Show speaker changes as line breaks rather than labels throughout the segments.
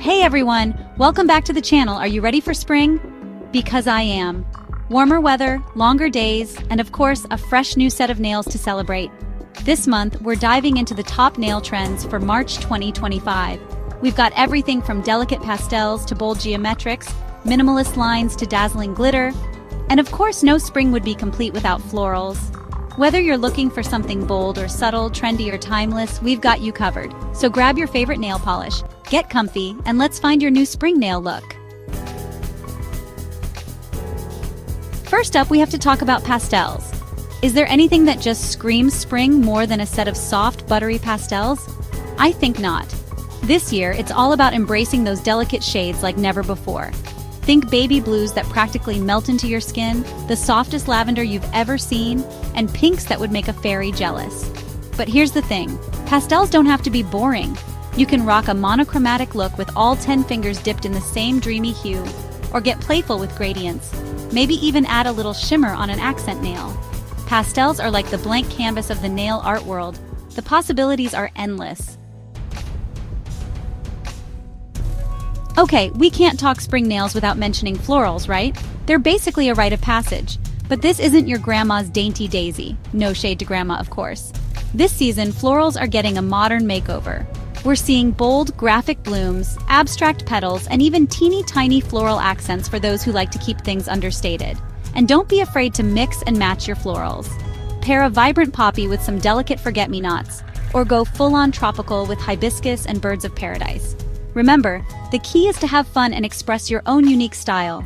Hey everyone, welcome back to the channel. Are you ready for spring? Because I am. Warmer weather, longer days, and of course, a fresh new set of nails to celebrate. This month, we're diving into the top nail trends for March 2025. We've got everything from delicate pastels to bold geometrics, minimalist lines to dazzling glitter, and of course, no spring would be complete without florals. Whether you're looking for something bold or subtle, trendy or timeless, we've got you covered. So grab your favorite nail polish, get comfy, and let's find your new spring nail look. First up, we have to talk about pastels. Is there anything that just screams spring more than a set of soft, buttery pastels? I think not. This year, it's all about embracing those delicate shades like never before. Think baby blues that practically melt into your skin, the softest lavender you've ever seen, and pinks that would make a fairy jealous. But here's the thing, pastels don't have to be boring. You can rock a monochromatic look with all 10 fingers dipped in the same dreamy hue, or get playful with gradients. Maybe even add a little shimmer on an accent nail. Pastels are like the blank canvas of the nail art world. The possibilities are endless. Okay, we can't talk spring nails without mentioning florals, right? They're basically a rite of passage. But this isn't your grandma's dainty daisy. No shade to grandma, of course. This season, florals are getting a modern makeover. We're seeing bold, graphic blooms, abstract petals, and even teeny tiny floral accents for those who like to keep things understated. And don't be afraid to mix and match your florals. Pair a vibrant poppy with some delicate forget-me-nots, or go full-on tropical with hibiscus and birds of paradise. Remember, the key is to have fun and express your own unique style.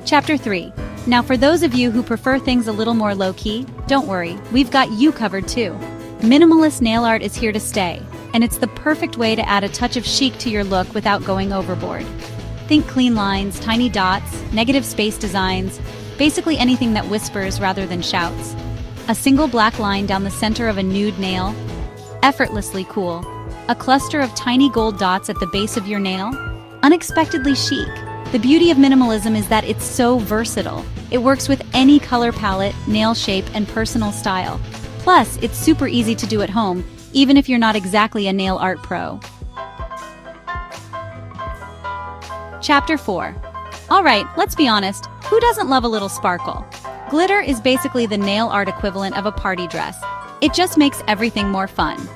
Chapter 3. Now for those of you who prefer things a little more low-key, don't worry, we've got you covered too. Minimalist nail art is here to stay, and it's the perfect way to add a touch of chic to your look without going overboard. Think clean lines, tiny dots, negative space designs, basically anything that whispers rather than shouts. A single black line down the center of a nude nail, effortlessly cool. A cluster of tiny gold dots at the base of your nail, unexpectedly chic. The beauty of minimalism is that it's so versatile. It works with any color palette, nail shape, and personal style. Plus, it's super easy to do at home, even if you're not exactly a nail art pro. Chapter 4. Alright, let's be honest, who doesn't love a little sparkle? Glitter is basically the nail art equivalent of a party dress. It just makes everything more fun.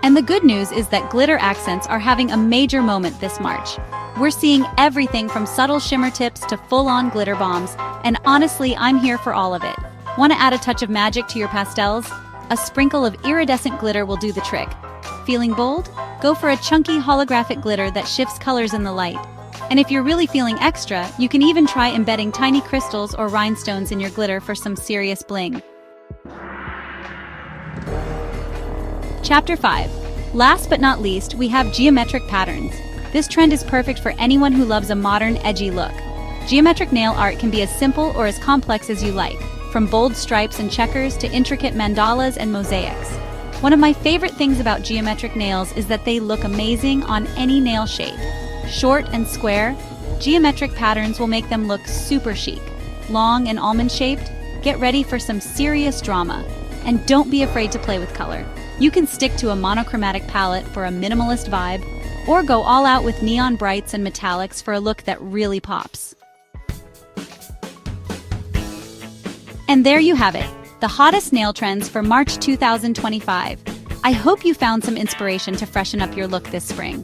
And the good news is that glitter accents are having a major moment this March. We're seeing everything from subtle shimmer tips to full-on glitter bombs, and honestly, I'm here for all of it. Want to add a touch of magic to your pastels? A sprinkle of iridescent glitter will do the trick. Feeling bold? Go for a chunky holographic glitter that shifts colors in the light. And if you're really feeling extra, you can even try embedding tiny crystals or rhinestones in your glitter for some serious bling. Chapter 5. Last but not least, we have geometric patterns. This trend is perfect for anyone who loves a modern, edgy look. Geometric nail art can be as simple or as complex as you like, from bold stripes and checkers to intricate mandalas and mosaics. One of my favorite things about geometric nails is that they look amazing on any nail shape. Short and square, geometric patterns will make them look super chic. Long and almond-shaped, get ready for some serious drama. And don't be afraid to play with color. You can stick to a monochromatic palette for a minimalist vibe, or go all out with neon brights and metallics for a look that really pops. And there you have it, the hottest nail trends for March 2025. I hope you found some inspiration to freshen up your look this spring.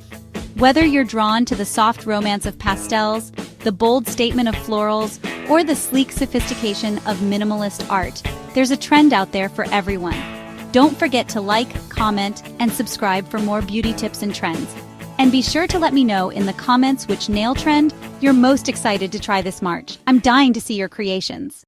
Whether you're drawn to the soft romance of pastels, the bold statement of florals, or the sleek sophistication of minimalist art, there's a trend out there for everyone. Don't forget to like, comment, and subscribe for more beauty tips and trends. And be sure to let me know in the comments which nail trend you're most excited to try this March. I'm dying to see your creations.